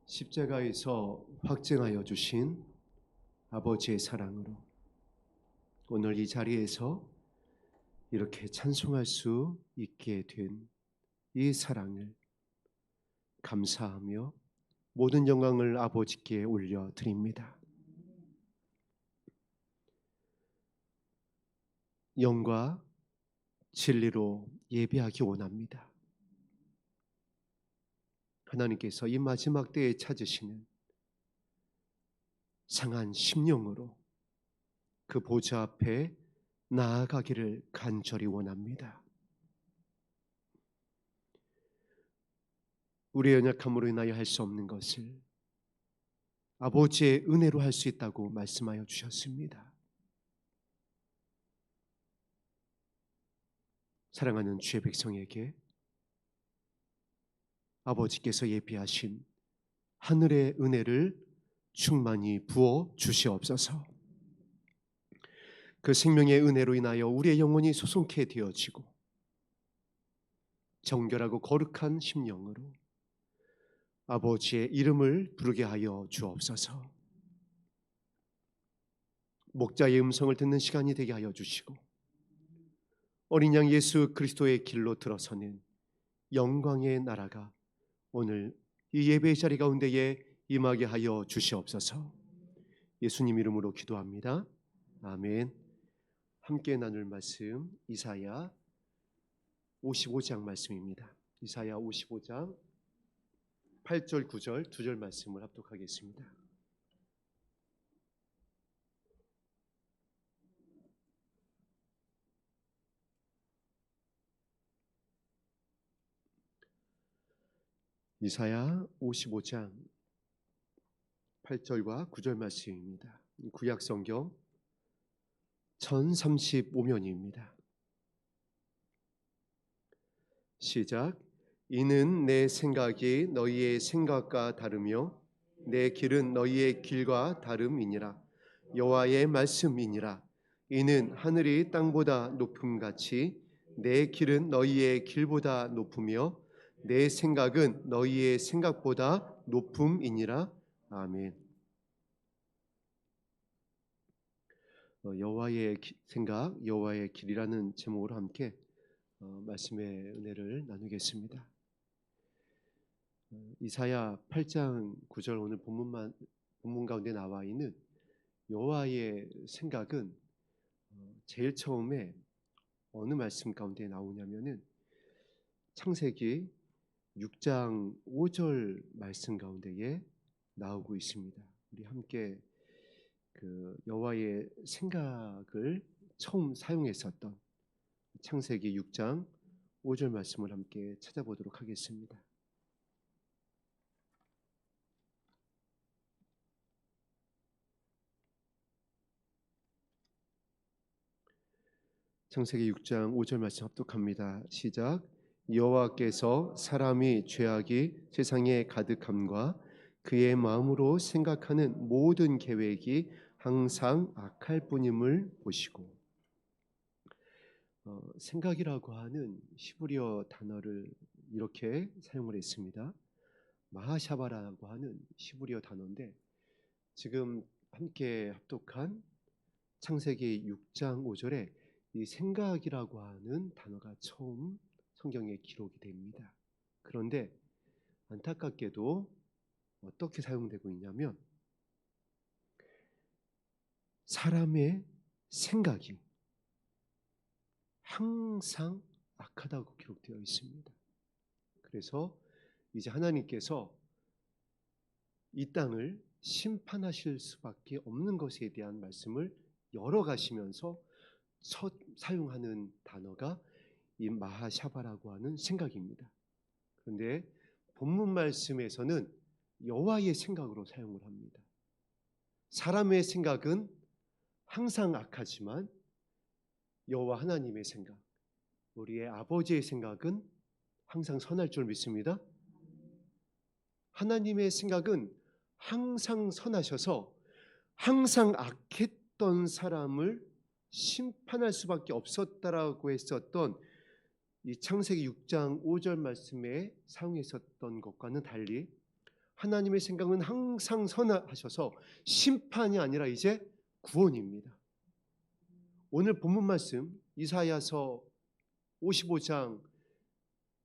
십자가에서 확증하여 주신 아버지의 사랑으로 오늘 이 자리에서 이렇게 찬송할 수 있게 된 이 사랑을 감사하며 모든 영광을 아버지께 올려드립니다. 영과 진리로 예배하기 원합니다. 하나님께서 이 마지막 때에 찾으시는 상한 심령으로 그 보좌 앞에 나아가기를 간절히 원합니다. 우리의 연약함으로 인하여 할 수 없는 것을 아버지의 은혜로 할 수 있다고 말씀하여 주셨습니다. 사랑하는 주의 백성에게 아버지께서 예비하신 하늘의 은혜를 충만히 부어 주시옵소서. 그 생명의 은혜로 인하여 우리의 영혼이 소송케 되어지고 정결하고 거룩한 심령으로 아버지의 이름을 부르게 하여 주옵소서. 목자의 음성을 듣는 시간이 되게 하여 주시고 어린 양 예수 그리스도의 길로 들어서는 영광의 나라가 오늘 이 예배의 자리 가운데에 임하게 하여 주시옵소서. 예수님 이름으로 기도합니다. 아멘. 함께 나눌 말씀 이사야 55장 말씀입니다. 이사야 55장 8절 9절 2절 말씀을 합독하겠습니다. 이사야 55장 8절과 9절 말씀입니다. 구약 성경 1035면입니다. 시작. 이는 내 생각이 너희의 생각과 다르며 내 길은 너희의 길과 다름이니라. 여호와의 말씀이니라. 이는 하늘이 땅보다 높음같이 내 길은 너희의 길보다 높으며 내 생각은 너희의 생각보다 높음이니라. 아멘. 여호와의 생각, 여호와의 길이라는 제목으로 함께 말씀의 은혜를 나누겠습니다. 이사야 8장 9절 오늘 본문 가운데 나와 있는 여호와의 생각은 제일 처음에 어느 말씀 가운데 나오냐면은 창세기 6장 5절 말씀 가운데에 나오고 있습니다. 우리 함께 그 여호와의 생각을 처음 사용했었던 창세기 6장 5절 말씀을 함께 찾아보도록 하겠습니다. 창세기 6장 5절 말씀 합독합니다. 시작. 여호와께서 사람이 죄악이 세상에 가득함과 그의 마음으로 생각하는 모든 계획이 항상 악할 뿐임을 보시고. 생각이라고 하는 히브리어 단어를 이렇게 사용을 했습니다. 마하샤바라고 하는 히브리어 단어인데 지금 함께 합독한 창세기 6장 5절에 이 생각이라고 하는 단어가 처음 성경에 기록이 됩니다. 그런데 안타깝게도 어떻게 사용되고 있냐면 사람의 생각이 항상 악하다고 기록되어 있습니다. 그래서 이제 하나님께서 이 땅을 심판하실 수밖에 없는 것에 대한 말씀을 열어가시면서 사용하는 단어가 이 마하샤바라고 하는 생각입니다. 그런데 본문 말씀에서는 여호와의 생각으로 사용을 합니다. 사람의 생각은 항상 악하지만 여호와 하나님의 생각, 우리의 아버지의 생각은 항상 선할 줄 믿습니다. 하나님의 생각은 항상 선하셔서 항상 악했던 사람을 심판할 수밖에 없었다라고 했었던 이 창세기 6장 5절 말씀에 사용했었던 것과는 달리 하나님의 생각은 항상 선하셔서 심판이 아니라 이제 구원입니다. 오늘 본문 말씀 이사야서 55장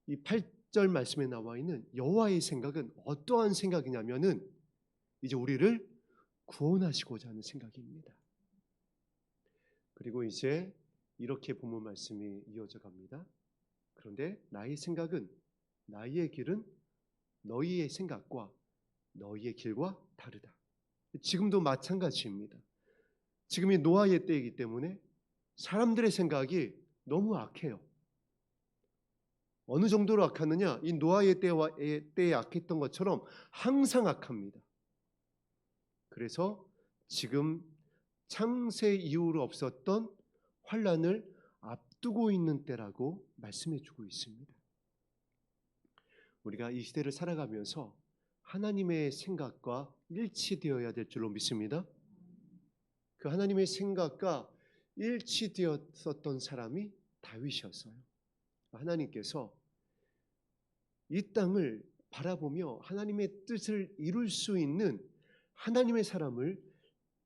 이 8절 말씀에 나와 있는 여호와의 생각은 어떠한 생각이냐면은 이제 우리를 구원하시고자 하는 생각입니다. 그리고 이제 이렇게 본문 말씀이 이어져 갑니다. 그런데 나의 생각은, 나의 길은 너희의 생각과 너희의 길과 다르다. 지금도 마찬가지입니다. 지금이 노아의 때이기 때문에 사람들의 생각이 너무 악해요. 어느 정도로 악하느냐? 이 노아의 때에 악했던 것처럼 항상 악합니다. 그래서 지금 창세 이후로 없었던 환란을 앞두고 있는 때라고 말씀해 주고 있습니다. 우리가 이 시대를 살아가면서 하나님의 생각과 일치되어야 될 줄로 믿습니다. 그 하나님의 생각과 일치되었었던 사람이 다윗이었어요. 하나님께서 이 땅을 바라보며 하나님의 뜻을 이룰 수 있는 하나님의 사람을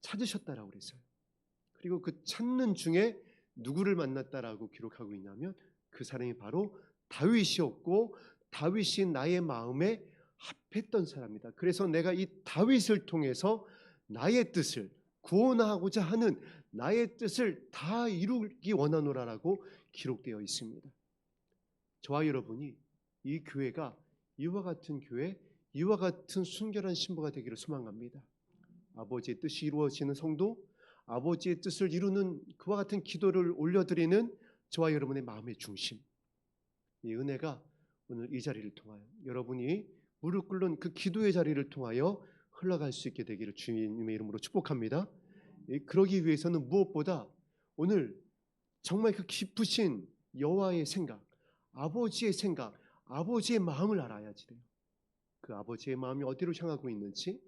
찾으셨다라고 그랬어요. 그리고 그 찾는 중에 누구를 만났다라고 기록하고 있냐면 그 사람이 바로 다윗이었고, 다윗이 나의 마음에 합했던 사람이다. 그래서 내가 이 다윗을 통해서 나의 뜻을, 구원하고자 하는 나의 뜻을 다 이루기 원하노라라고 기록되어 있습니다. 저와 여러분이 이 교회가 이와 같은 교회, 이와 같은 순결한 신부가 되기를 소망합니다. 아버지의 뜻이 이루어지는 성도, 아버지의 뜻을 이루는 그와 같은 기도를 올려드리는 저와 여러분의 마음의 중심, 이 은혜가 오늘 이 자리를 통하여 여러분이 무릎 꿇는 그 기도의 자리를 통하여 흘러갈 수 있게 되기를 주님의 이름으로 축복합니다. 그러기 위해서는 무엇보다 오늘 정말 그 깊으신 여호와의 생각, 아버지의 생각, 아버지의 마음을 알아야지 돼요. 그 아버지의 마음이 어디로 향하고 있는지,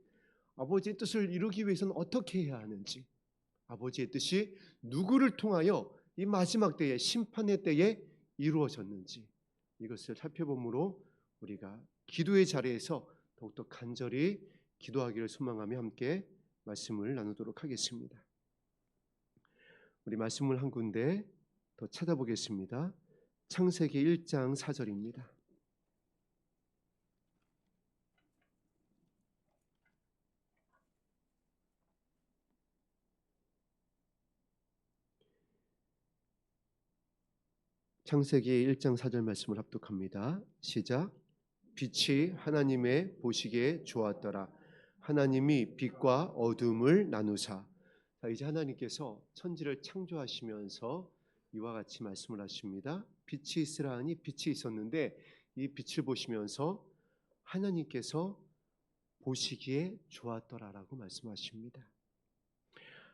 아버지의 뜻을 이루기 위해서는 어떻게 해야 하는지, 아버지의 뜻이 누구를 통하여 이 마지막 때에, 심판의 때에 이루어졌는지, 이것을 살펴보므로 우리가 기도의 자리에서 더욱더 간절히 기도하기를 소망하며 함께 말씀을 나누도록 하겠습니다. 우리 말씀을 한 군데 더 찾아보겠습니다. 창세기 1장 4절입니다. 창세기 1장 4절 말씀을 합독합니다. 시작. 빛이 하나님의 보시기에 좋았더라. 하나님이 빛과 어둠을 나누사. 자, 이제 하나님께서 천지를 창조하시면서 이와 같이 말씀을 하십니다. 빛이 있으라 하니 빛이 있었는데 이 빛을 보시면서 하나님께서 보시기에 좋았더라라고 말씀하십니다.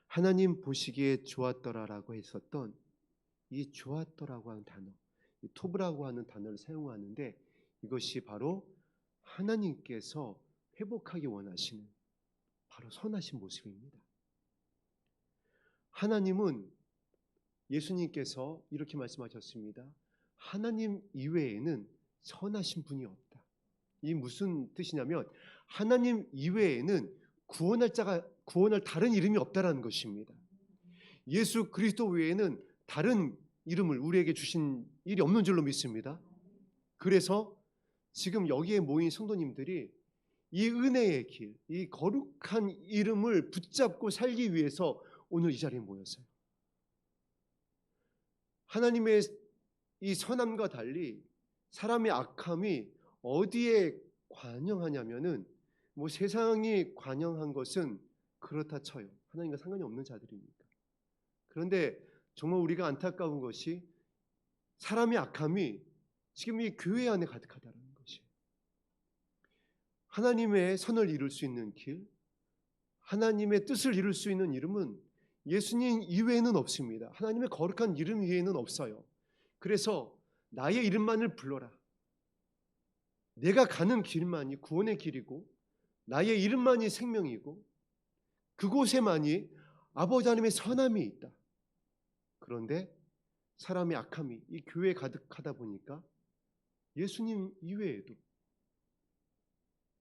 하나님 보시기에 좋았더라라고 했었던 이 좋았더라고 하는 단어, 이 토브라고 하는 단어를 사용하는데 이것이 바로 하나님께서 회복하기 원하시는 바로 선하신 모습입니다. 하나님은, 예수님께서 이렇게 말씀하셨습니다. 하나님 이외에는 선하신 분이 없다. 이 무슨 뜻이냐면 하나님 이외에는 구원할 다른 이름이 없다라는 것입니다. 예수 그리스도 외에는 다른 이름을 우리에게 주신 일이 없는 줄로 믿습니다. 그래서 지금 여기에 모인 성도님들이 이 은혜의 길, 이 거룩한 이름을 붙잡고 살기 위해서 오늘 이 자리에 모였어요. 하나님의 이 선함과 달리 사람의 악함이 어디에 관영하냐면은 뭐 세상이 관영한 것은 그렇다 쳐요. 하나님과 상관이 없는 자들이니까. 그런데 정말 우리가 안타까운 것이 사람의 악함이 지금 이 교회 안에 가득하다는 것이에요. 하나님의 선을 이룰 수 있는 길, 하나님의 뜻을 이룰 수 있는 이름은 예수님 이외에는 없습니다. 하나님의 거룩한 이름 이외에는 없어요. 그래서 나의 이름만을 불러라. 내가 가는 길만이 구원의 길이고 나의 이름만이 생명이고 그곳에만이 아버지 하나님의 선함이 있다. 그런데 사람의 악함이 이 교회에 가득하다 보니까 예수님 이외에도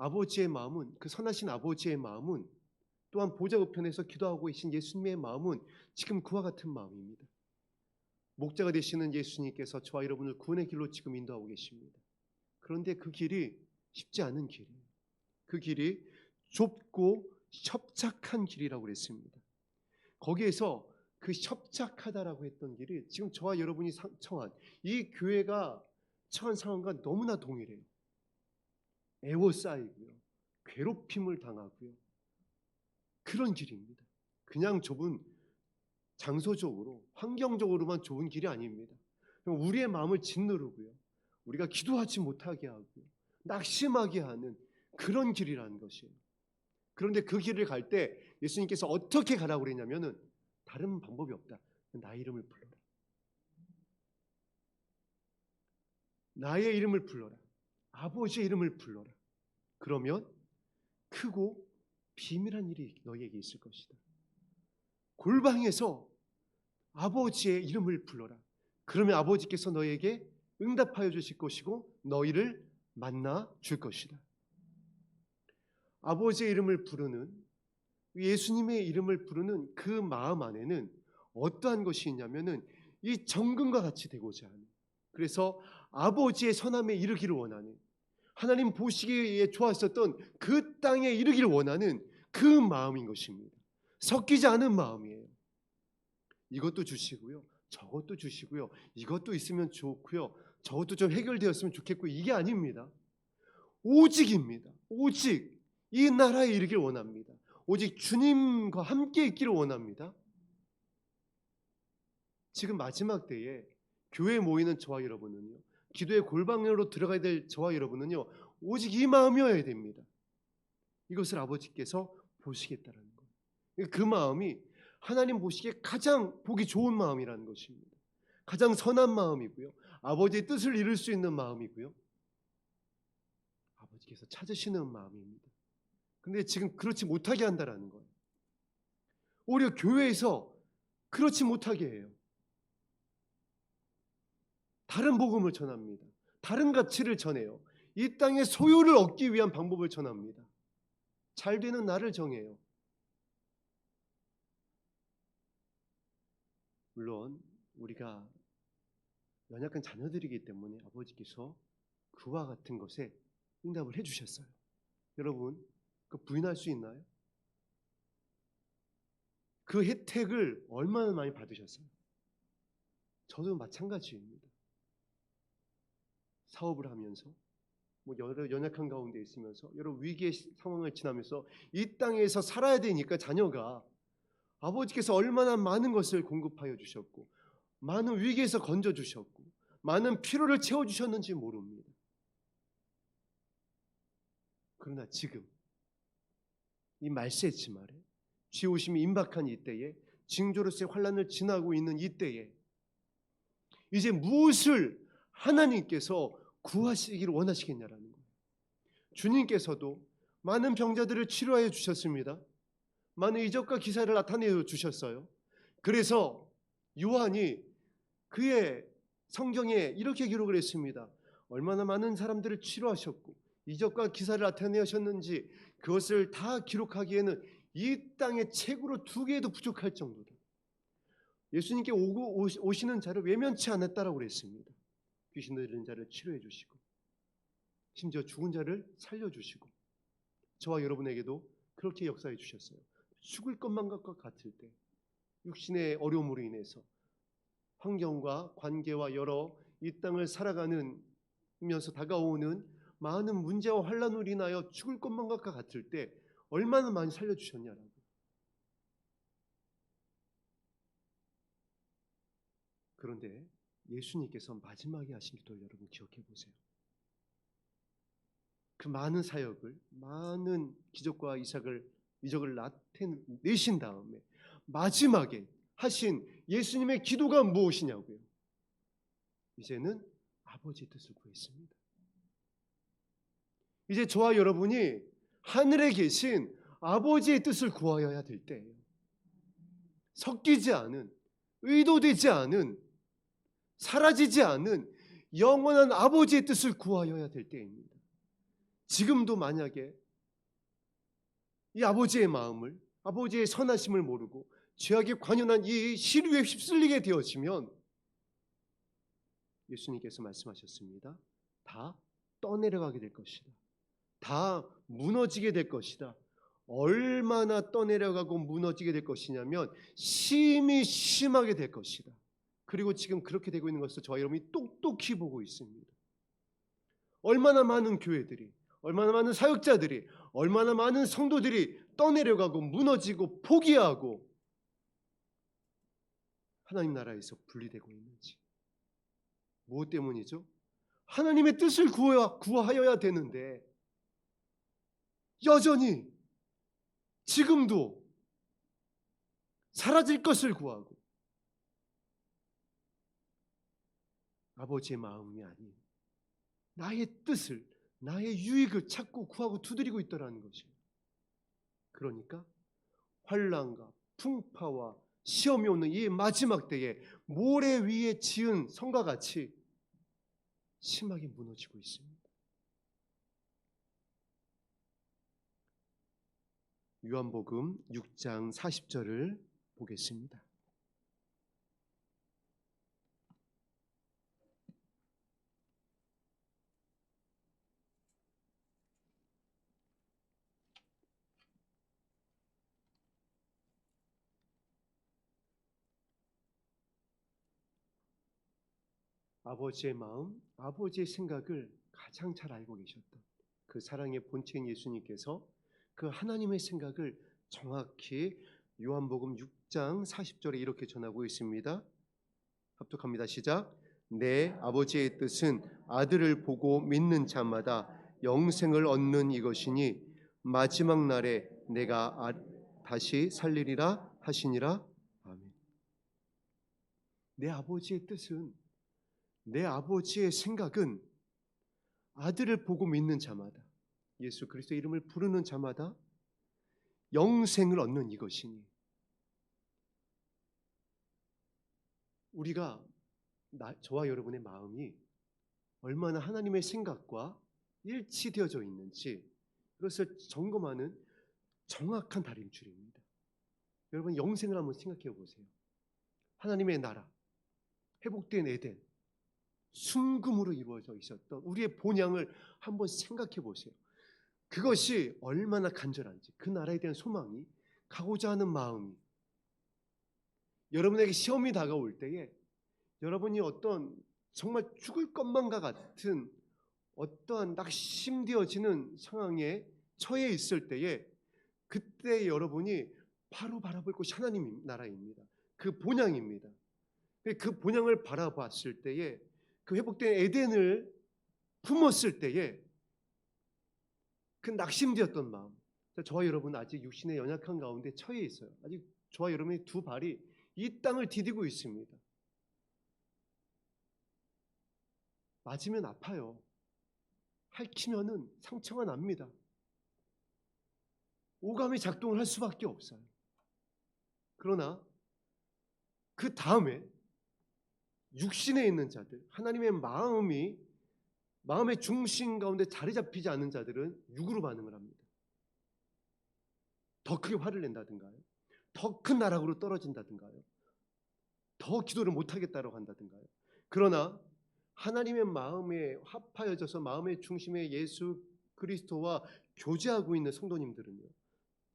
아버지의 마음은, 그 선하신 아버지의 마음은, 또한 보좌 우편에서 기도하고 계신 예수님의 마음은 지금 그와 같은 마음입니다. 목자가 되시는 예수님께서 저와 여러분을 구원의 길로 지금 인도하고 계십니다. 그런데 그 길이 쉽지 않은 길이에요. 그 길이 좁고 협착한 길이라고 그랬습니다. 거기에서 그 협착하다라고 했던 길이 지금 저와 여러분이 처한, 이 교회가 처한 상황과 너무나 동일해요. 애워싸이고요, 괴롭힘을 당하고요, 그런 길입니다. 그냥 좁은, 장소적으로 환경적으로만 좁은 길이 아닙니다. 우리의 마음을 짓누르고요, 우리가 기도하지 못하게 하고요, 낙심하게 하는 그런 길이라는 것이에요. 그런데 그 길을 갈 때 예수님께서 어떻게 가라고 그랬냐면은 다른 방법이 없다. 나의 이름을 불러라. 나의 이름을 불러라. 아버지의 이름을 불러라. 그러면 크고 비밀한 일이 너희에게 있을 것이다. 골방에서 아버지의 이름을 불러라. 그러면 아버지께서 너희에게 응답하여 주실 것이고 너희를 만나 줄 것이다. 아버지의 이름을 부르는, 예수님의 이름을 부르는 그 마음 안에는 어떠한 것이 있냐면은 이 정금과 같이 되고자 하는, 그래서 아버지의 선함에 이르기를 원하는, 하나님 보시기에 좋았었던 그 땅에 이르기를 원하는 그 마음인 것입니다. 섞이지 않은 마음이에요. 이것도 주시고요, 저것도 주시고요, 이것도 있으면 좋고요, 저것도 좀 해결되었으면 좋겠고, 이게 아닙니다. 오직입니다. 오직 이 나라에 이르길 원합니다. 오직 주님과 함께 있기를 원합니다. 지금 마지막 때에 교회에 모이는 저와 여러분은요, 기도의 골방으로 들어가야 될 저와 여러분은요, 오직 이 마음이어야 됩니다. 이것을 아버지께서 보시겠다라는 거예요. 그 마음이 하나님 보시기에 가장 보기 좋은 마음이라는 것입니다. 가장 선한 마음이고요, 아버지의 뜻을 이룰 수 있는 마음이고요, 아버지께서 찾으시는 마음입니다. 근데 지금 그렇지 못하게 한다라는 거예요. 오히려 교회에서 그렇지 못하게 해요. 다른 복음을 전합니다. 다른 가치를 전해요. 이 땅의 소유를 얻기 위한 방법을 전합니다. 잘 되는 날을 정해요. 물론 우리가 연약한 자녀들이기 때문에 아버지께서 그와 같은 것에 응답을 해주셨어요. 여러분, 그 부인할 수 있나요? 그 혜택을 얼마나 많이 받으셨어요? 저도 마찬가지입니다. 사업을 하면서, 여러 연약한 가운데 있으면서, 여러 위기의 상황을 지나면서 이 땅에서 살아야 되니까 자녀가, 아버지께서 얼마나 많은 것을 공급하여 주셨고, 많은 위기에서 건져 주셨고, 많은 필요를 채워 주셨는지 모릅니다. 그러나 지금 이 말세지 말에, 주의 오심이 임박한 이때에, 징조로서의 환난을 지나고 있는 이때에 이제 무엇을 하나님께서 구하시기를 원하시겠냐라는 거예요. 주님께서도 많은 병자들을 치료하여 주셨습니다. 많은 이적과 기사를 나타내어 주셨어요. 그래서 요한이 그의 성경에 이렇게 기록을 했습니다. 얼마나 많은 사람들을 치료하셨고 이적과 기사를 나타내셨는지 그것을 다 기록하기에는 이 땅의 책으로 2개도 부족할 정도로 예수님께 오시는 자를 외면치 않았다라고 그랬습니다. 귀신 들린 자를 치료해 주시고, 심지어 죽은 자를 살려주시고, 저와 여러분에게도 그렇게 역사해 주셨어요. 죽을 것만 같을 때, 육신의 어려움으로 인해서 환경과 관계와 여러 이 땅을 살아가면서 다가오는 많은 문제와 환난으로 인하여 죽을 것만 같을 때 얼마나 많이 살려주셨냐라고. 그런데 예수님께서 마지막에 하신 기도를 여러분 기억해 보세요. 그 많은 사역을, 많은 기적과 이적을 나타내신 다음에 마지막에 하신 예수님의 기도가 무엇이냐고요? 이제는 아버지의 뜻을 구했습니다. 이제 저와 여러분이 하늘에 계신 아버지의 뜻을 구하여야 될 때예요. 섞이지 않은, 의도되지 않은, 사라지지 않은 영원한 아버지의 뜻을 구하여야 될 때입니다. 지금도 만약에 이 아버지의 마음을, 아버지의 선하심을 모르고 죄악에 관연한 이 시류에 휩쓸리게 되어지면 예수님께서 말씀하셨습니다. 다 떠내려가게 될 것이다. 다 무너지게 될 것이다. 얼마나 떠내려가고 무너지게 될 것이냐면 심하게 될 것이다. 그리고 지금 그렇게 되고 있는 것을 저와 여러분이 똑똑히 보고 있습니다. 얼마나 많은 교회들이, 얼마나 많은 사역자들이, 얼마나 많은 성도들이 떠내려가고 무너지고 포기하고 하나님 나라에서 분리되고 있는지. 무엇 때문이죠? 하나님의 뜻을 구하여야 되는데 여전히 지금도 사라질 것을 구하고 아버지의 마음이 아닌 나의 뜻을, 나의 유익을 찾고 구하고 두드리고 있더라는 것이에요. 그러니까 환난과 풍파와 시험이 오는 이 마지막 때에 모래 위에 지은 성과 같이 심하게 무너지고 있습니다. 요한복음 6장 40절을 보겠습니다. 아버지의 마음, 아버지의 생각을 가장 잘 알고 계셨던 그 사랑의 본체인 예수님께서 그 하나님의 생각을 정확히 요한복음 6장 40절에 이렇게 전하고 있습니다. 합독합니다. 시작. 내 아버지의 뜻은 아들을 보고 믿는 자마다 영생을 얻는 이것이니 마지막 날에 내가 다시 살리리라 하시니라. 아멘. 내 아버지의 뜻은, 내 아버지의 생각은 아들을 보고 믿는 자마다, 예수 그리스도의 이름을 부르는 자마다 영생을 얻는 이것이니, 우리가 저와 여러분의 마음이 얼마나 하나님의 생각과 일치되어져 있는지 그것을 점검하는 정확한 다림줄입니다. 여러분, 영생을 한번 생각해 보세요. 하나님의 나라, 회복된 에덴, 순금으로 이루어져 있었던 우리의 본향을 한번 생각해 보세요. 그것이 얼마나 간절한지, 그 나라에 대한 소망이, 가고자 하는 마음이, 여러분에게 시험이 다가올 때에 여러분이 어떤 정말 죽을 것만과 같은 어떠한 낙심되어지는 상황에 처해 있을 때에 그때 여러분이 바로 바라볼 것이 하나님 나라입니다. 그 본향입니다. 그 본향을 바라봤을 때에, 그 회복된 에덴을 품었을 때에 그 낙심되었던 마음, 저와 여러분 아직 육신의 연약한 가운데 처해 있어요. 아직 저와 여러분의 두 발이 이 땅을 디디고 있습니다. 맞으면 아파요. 핥히면은 상처가 납니다. 오감이 작동을 할 수밖에 없어요. 그러나 그 다음에 육신에 있는 자들, 하나님의 마음의 중심 가운데 자리 잡히지 않는 자들은 육으로 반응을 합니다. 더 크게 화를 낸다든가요, 더 큰 나락으로 떨어진다든가요, 더 기도를 못하겠다고 한다든가요. 그러나 하나님의 마음에 합하여져서 마음의 중심에 예수 그리스도와 교제하고 있는 성도님들은요,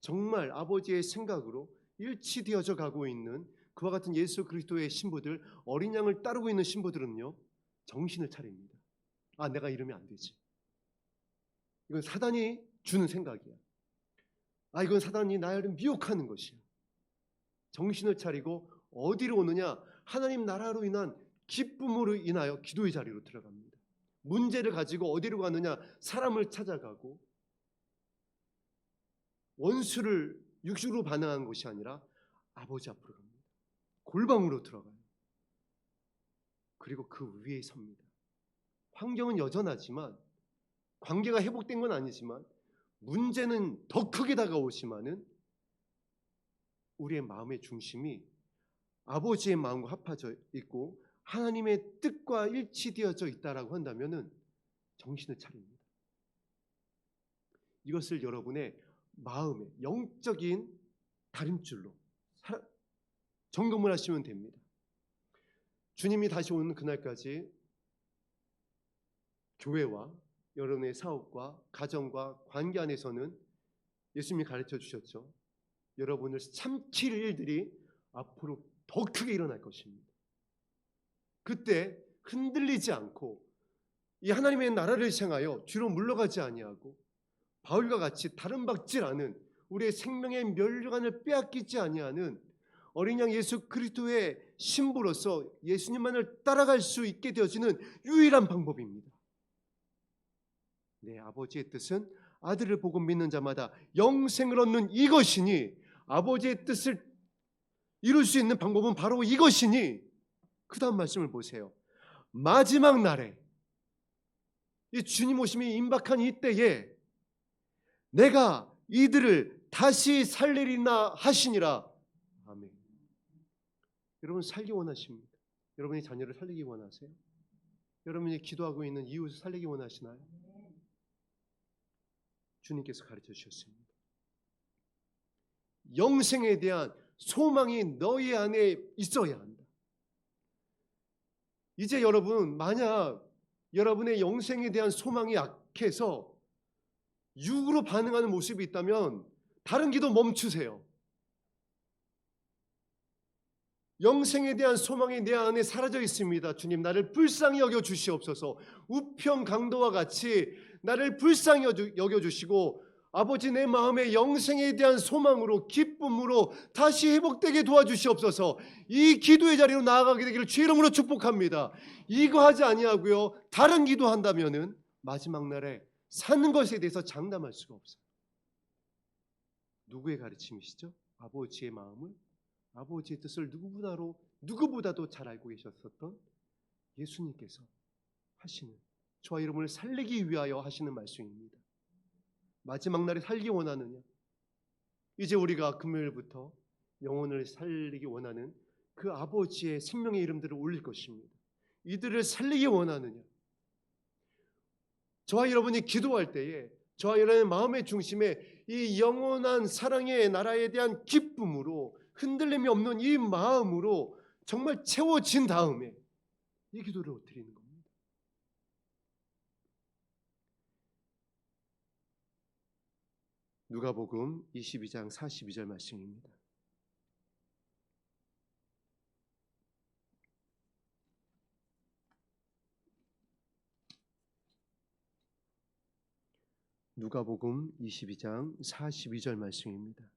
정말 아버지의 생각으로 일치되어져 가고 있는 그와 같은 예수 그리스도의 신부들, 어린 양을 따르고 있는 신부들은요, 정신을 차립니다. 아, 내가 이러면 안 되지. 이건 사단이 주는 생각이야. 아, 이건 사단이 나를 미혹하는 것이야. 정신을 차리고 어디로 오느냐? 하나님 나라로 인한 기쁨으로 인하여 기도의 자리로 들어갑니다. 문제를 가지고 어디로 가느냐? 사람을 찾아가고 원수를 육식으로 반응한 것이 아니라 아버지 앞으로 갑니다. 골방으로 들어가요. 그리고 그 위에 섭니다. 환경은 여전하지만, 관계가 회복된 건 아니지만, 문제는 더 크게 다가오지만은 우리의 마음의 중심이 아버지의 마음과 합해져 있고 하나님의 뜻과 일치되어져 있다라고 한다면은 정신을 차립니다. 이것을 여러분의 마음의 영적인 다림줄로 점검을 하시면 됩니다. 주님이 다시 오는 그날까지 교회와 여러분의 사업과 가정과 관계 안에서는 예수님이 가르쳐 주셨죠. 여러분을 삼킬 일들이 앞으로 더 크게 일어날 것입니다. 그때 흔들리지 않고 이 하나님의 나라를 향하여 뒤로 물러가지 아니하고 바울과 같이 다른 박질 않은 우리의 생명의 멸류관을 빼앗기지 아니하는 어린 양 예수 그리스도의 신부로서 예수님만을 따라갈 수 있게 되어지는 유일한 방법입니다. 내 아버지의 뜻은 아들을 보고 믿는 자마다 영생을 얻는 이것이니, 아버지의 뜻을 이룰 수 있는 방법은 바로 이것이니, 그 다음 말씀을 보세요. 마지막 날에 이 주님 오심이 임박한 이때에 내가 이들을 다시 살리리나 하시니라. 아멘. 여러분 살기 원하십니까? 여러분이 자녀를 살리기 원하세요? 여러분이 기도하고 있는 이웃을 살리기 원하시나요? 주님께서 가르쳐 주셨습니다. 영생에 대한 소망이 너희 안에 있어야 한다. 이제 여러분, 만약 여러분의 영생에 대한 소망이 약해서 육으로 반응하는 모습이 있다면 다른 기도 멈추세요. 영생에 대한 소망이 내 안에 사라져 있습니다. 주님, 나를 불쌍히 여겨 주시옵소서. 우편 강도와 같이 나를 불쌍히 여겨 주시고 아버지, 내 마음의 영생에 대한 소망으로, 기쁨으로 다시 회복되게 도와주시옵소서. 이 기도의 자리로 나아가게 되기를 주의 이름으로 축복합니다. 이거 하지 아니하고요, 다른 기도한다면은 마지막 날에 사는 것에 대해서 장담할 수가 없어요. 누구의 가르침이시죠? 아버지의 마음을, 아버지의 뜻을 누구보다도 잘 알고 계셨었던 예수님께서 하시는, 저와 여러분을 살리기 위하여 하시는 말씀입니다. 마지막 날에 살기 원하느냐? 이제 우리가 금요일부터 영혼을 살리기 원하는 그 아버지의 생명의 이름들을 올릴 것입니다. 이들을 살리기 원하느냐? 저와 여러분이 기도할 때에 저와 여러분의 마음의 중심에 이 영원한 사랑의 나라에 대한 기쁨으로, 흔들림이 없는 이 마음으로 정말 채워진 다음에 이 기도를 드리는 겁니다. 누가복음 22장 42절 말씀입니다. 누가복음 22장 42절 말씀입니다.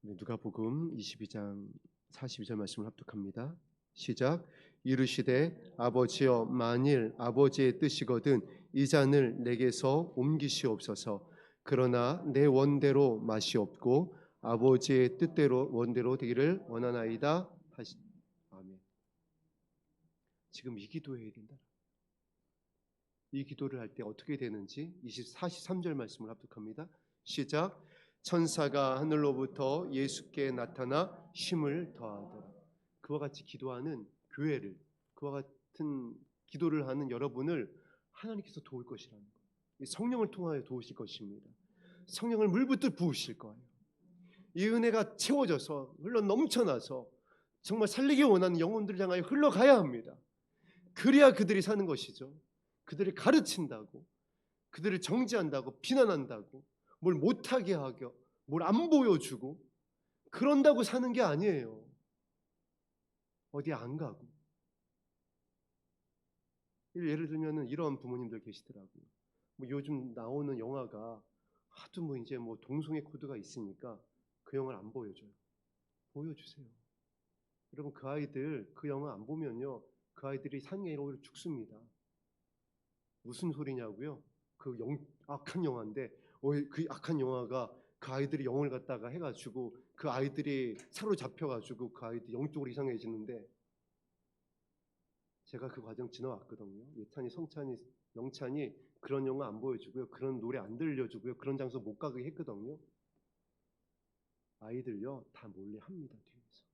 누가복음 22장 42절 말씀을 합독합니다. 시작. 이르시되 아버지여, 만일 아버지의 뜻이거든 이 잔을 내게서 옮기시옵소서. 그러나 내 원대로 마시옵고 아버지의 뜻대로 원대로 되기를 원하나이다 하시. 아멘. 지금 이 기도해야 된다. 이 기도를 할 때 어떻게 되는지 43절 말씀을 합독합니다. 시작. 천사가 하늘로부터 예수께 나타나 힘을 더하더라. 그와 같이 기도하는 교회를, 그와 같은 기도를 하는 여러분을 하나님께서 도울 것이라는 거예요. 성령을 통하여 도우실 것입니다. 성령을 물붓듯 부으실 거예요. 이 은혜가 채워져서 흘러 넘쳐나서 정말 살리기 원하는 영혼들을 향하여 흘러가야 합니다. 그래야 그들이 사는 것이죠. 그들을 가르친다고, 그들을 정죄한다고, 비난한다고, 뭘 못하게 하고, 뭘 안 보여주고 그런다고 사는 게 아니에요. 어디 안 가고. 예를 들면 이런 부모님들 계시더라고요. 요즘 나오는 영화가 하도 이제 동성애 코드가 있으니까 그 영화를 안 보여줘요. 보여주세요. 여러분, 그 아이들 그 영화 안 보면요, 그 아이들이 산게 오히려 죽습니다. 무슨 소리냐고요? 그 악한 영화인데 그 악한 영화가 그 아이들이 영을 갖다가 해가지고 그 아이들이 사로잡혀가지고 그 아이들 영적으로 이상해지는데, 제가 그 과정 지나왔거든요. 예찬이, 성찬이, 영찬이 그런 영화 안 보여주고요, 그런 노래 안 들려주고요, 그런 장소 못 가게 했거든요. 아이들요 다 몰래 합니다. 뒤에서.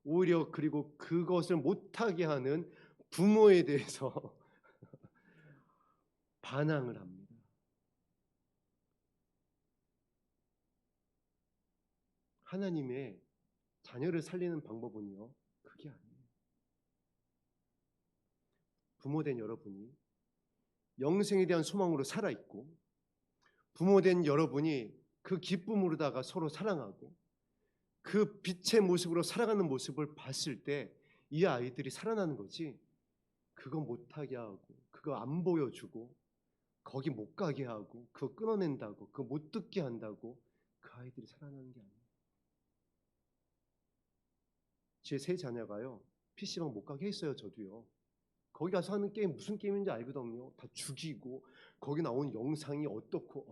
오히려 그리고 그것을 못하게 하는 부모에 대해서 반항을 합니다. 하나님의 자녀를 살리는 방법은요, 그게 아니에요. 부모된 여러분이 영생에 대한 소망으로 살아있고, 부모된 여러분이 그 기쁨으로다가 서로 사랑하고 그 빛의 모습으로 살아가는 모습을 봤을 때 이 아이들이 살아나는 거지, 그거 못하게 하고 그거 안 보여주고 거기 못 가게 하고 그거 끊어낸다고 그거 못 듣게 한다고 그 아이들이 살아나는 게 아니에요. 제 세 자녀가요, PC방 못 가게 했어요. 저도요. 거기 가서 하는 게임 무슨 게임인지 알거든요. 다 죽이고 거기 나온 영상이 어떻고,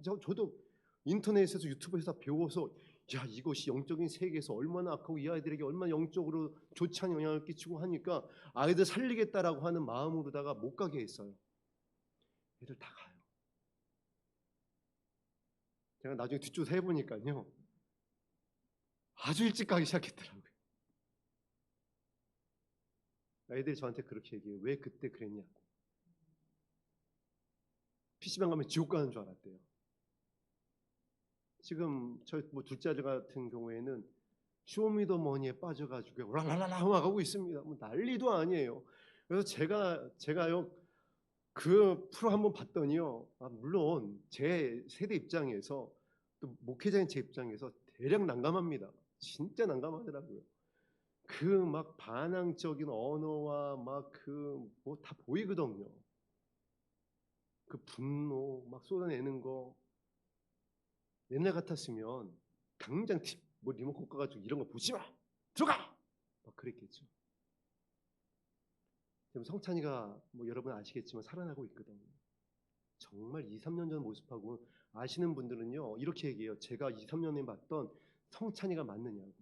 저도 인터넷에서 유튜브에서 다 배워서, 야, 이것이 영적인 세계에서 얼마나 악하고 이 아이들에게 얼마나 영적으로 좋지 않은 영향을 끼치고 하니까 아이들 살리겠다라고 하는 마음으로다가 못 가게 했어요. 애들 다 가요. 제가 나중에 뒷조사 해보니까요, 아주 일찍 가기 시작했더라고요. 애들이 저한테 그렇게 얘기해요. 왜 그때 그랬냐고. PC방 가면 지옥 가는 줄 알았대요. 지금 저희 둘째 아들 같은 경우에는 쇼미더머니에 빠져가지고 랄랄랄라 하고 있습니다. 뭐 난리도 아니에요. 그래서 제가요, 그 프로 한번 봤더니요, 물론 제 세대 입장에서 또 목회자인 제 입장에서 대략 난감합니다. 진짜 난감하더라고요. 그 막 반항적인 언어와 막 그 뭐 다 보이거든요. 그 분노 막 쏟아내는 거, 옛날 같았으면 당장 뭐 리모컨 꺼가지고 이런 거 보지 마, 들어가, 막 그랬겠죠. 지금 성찬이가 뭐 여러분 아시겠지만 살아나고 있거든요. 정말 2, 3년 전 모습하고 아시는 분들은요, 이렇게 얘기해요. 제가 2, 3년에 봤던 성찬이가 맞느냐고.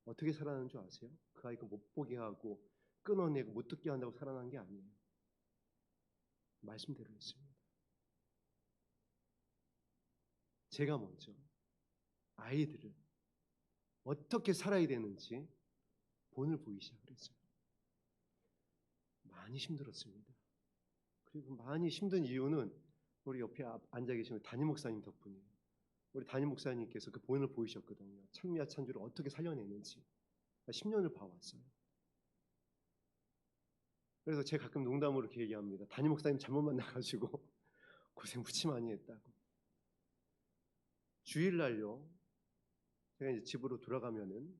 어떻게 살아나는 줄 아세요? 그 아이가 못 보게 하고 끊어내고 못 듣게 한다고 살아난 게 아니에요. 말씀대로 했습니다. 제가 먼저 아이들을 어떻게 살아야 되는지 본을 보이기 시작을 했어요. 많이 힘들었습니다. 그리고 많이 힘든 이유는 우리 옆에 앉아 계시는 담임 목사님 덕분이에요. 우리 담임 목사님께서 그 본을 보이셨거든요. 찬미와 찬주를 어떻게 살려내는지 10년을 봐왔어요. 그래서 제가 가끔 농담으로 이렇게 얘기합니다. 담임 목사님 잘못 만나가지고 고생 무지 많이 했다고. 주일날요, 제가 이제 집으로 돌아가면은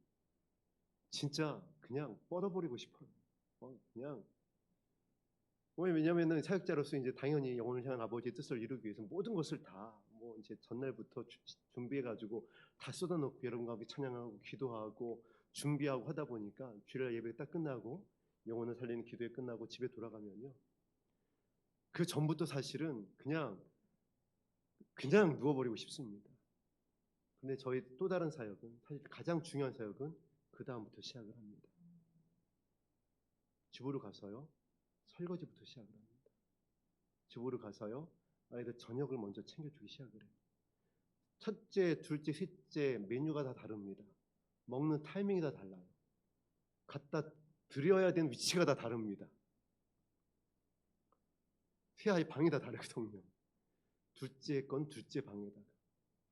진짜 그냥 뻗어버리고 싶어요. 그냥. 왜냐면은 사역자로서 이제 당연히 영혼을 향한 아버지의 뜻을 이루기 위해서 모든 것을 다 뭐 이제 전날부터 준비해가지고 다 쏟아놓고 여러분과 함께 찬양하고 기도하고 준비하고 하다 보니까 주일날 예배 딱 끝나고 영혼을 살리는 기도에 끝나고 집에 돌아가면요, 그 전부터 사실은 그냥 누워버리고 싶습니다. 근데 저희 또 다른 사역은, 사실 가장 중요한 사역은 그 다음부터 시작을 합니다. 집으로 가서요, 설거지부터 시작을 합니다. 집으로 가서요, 아이들 저녁을 먼저 챙겨주기 시작을 해요. 첫째, 둘째, 셋째 메뉴가 다 다릅니다. 먹는 타이밍이 다 달라요. 갖다 드려야 되는 위치가 다 다릅니다. 세 아이 방이 다 다르거든요. 둘째 건 둘째 방에다가,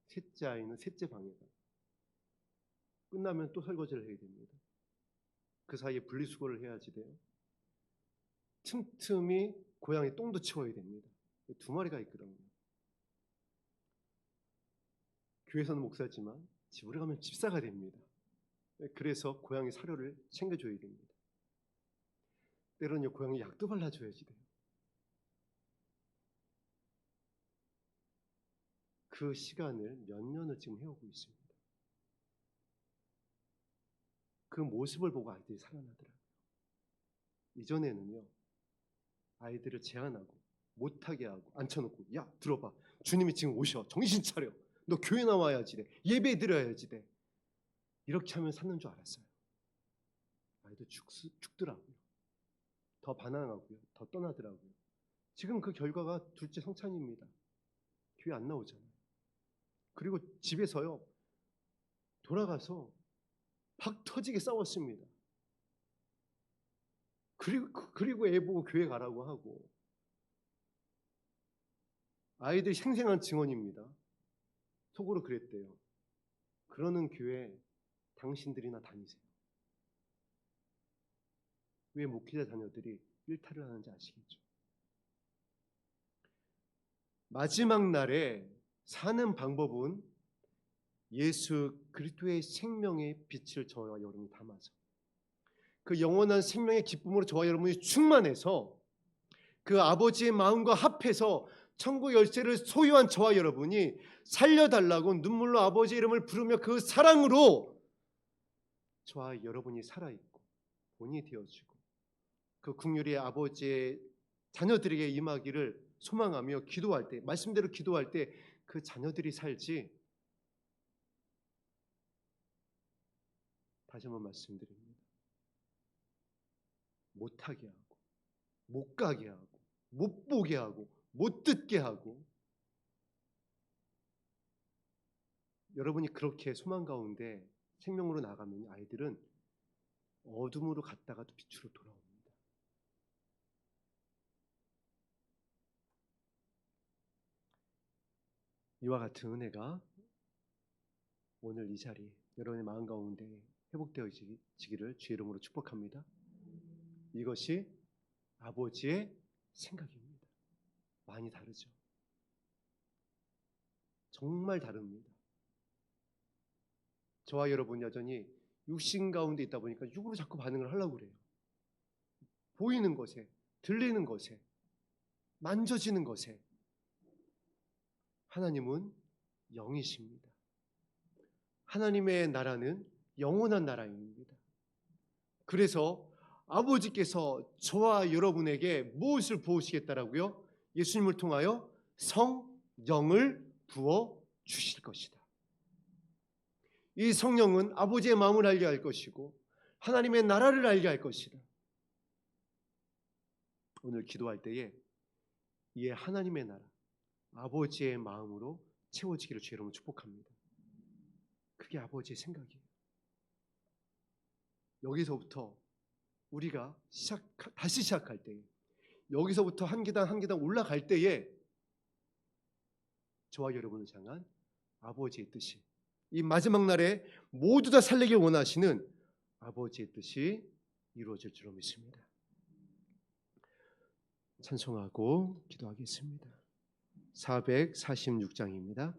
셋째 아이는 셋째 방에다가. 끝나면 또 설거지를 해야 됩니다. 그 사이에 분리수거를 해야지 돼요. 틈틈이 고양이 똥도 치워야 됩니다. 두 마리가 있거든요. 교회에서는 목사지만 집으로 가면 집사가 됩니다. 그래서 고양이 사료를 챙겨줘야 됩니다. 때로는 고양이 약도 발라줘야지 돼요. 그 시간을 몇 년을 지금 해오고 있습니다. 그 모습을 보고 아이들이 살아나더라고요. 이전에는요, 아이들을 제한하고 못하게 하고 앉혀놓고, 야, 들어봐, 주님이 지금 오셔, 정신 차려, 너 교회 나와야지 돼, 예배 드려야지 돼, 이렇게 하면 사는 줄 알았어요. 아이들 죽더라고요. 더 반항하고요, 더 떠나더라고요. 지금 그 결과가 둘째 성찬입니다. 교회 안 나오잖아요. 그리고 집에서요, 돌아가서 박 터지게 싸웠습니다. 그리고 애 보고 교회 가라고 하고. 아이들 생생한 증언입니다. 속으로 그랬대요. 그러는 교회 당신들이나 다니세요. 왜 목회자 자녀들이 일탈을 하는지 아시겠죠? 마지막 날에 사는 방법은 예수 그리스도의 생명의 빛을 저와 여러분이 담아서 그 영원한 생명의 기쁨으로 저와 여러분이 충만해서 그 아버지의 마음과 합해서 천국 열쇠를 소유한 저와 여러분이 살려달라고 눈물로 아버지 이름을 부르며 그 사랑으로 저와 여러분이 살아있고 본이 되어지고 그 긍휼의 아버지의 자녀들에게 임하기를 소망하며 기도할 때, 말씀대로 기도할 때 그 자녀들이 살지. 다시 한번 말씀드립니다. 못하게 하고 못 가게 하고 못 보게 하고 못 듣게 하고, 여러분이 그렇게 소망 가운데 생명으로 나가면 아이들은 어둠으로 갔다가도 빛으로 돌아옵니다. 이와 같은 은혜가 오늘 이 자리 여러분의 마음 가운데 회복되어지기를 주의 이름으로 축복합니다. 이것이 아버지의 생각입니다. 많이 다르죠. 정말 다릅니다. 저와 여러분 여전히 육신 가운데 있다 보니까 육으로 자꾸 반응을 하려고 그래요. 보이는 것에, 들리는 것에, 만져지는 것에. 하나님은 영이십니다. 하나님의 나라는 영원한 나라입니다. 그래서 아버지께서 저와 여러분에게 무엇을 부으시겠다라고요? 예수님을 통하여 성령을 부어 주실 것이다. 이 성령은 아버지의 마음을 알게 할 것이고 하나님의 나라를 알게 할 것이다. 오늘 기도할 때에 이 하나님의 나라, 아버지의 마음으로 채워지기를 주의 이름으로 축복합니다. 그게 아버지의 생각이에요. 여기서부터 우리가 다시 시작할 때에, 여기서부터 한 계단 한 계단 올라갈 때에 저와 여러분을 향한 아버지의 뜻이, 이 마지막 날에 모두 다 살리길 원하시는 아버지의 뜻이 이루어질 줄로 믿습니다. 찬송하고 기도하겠습니다. 446장입니다.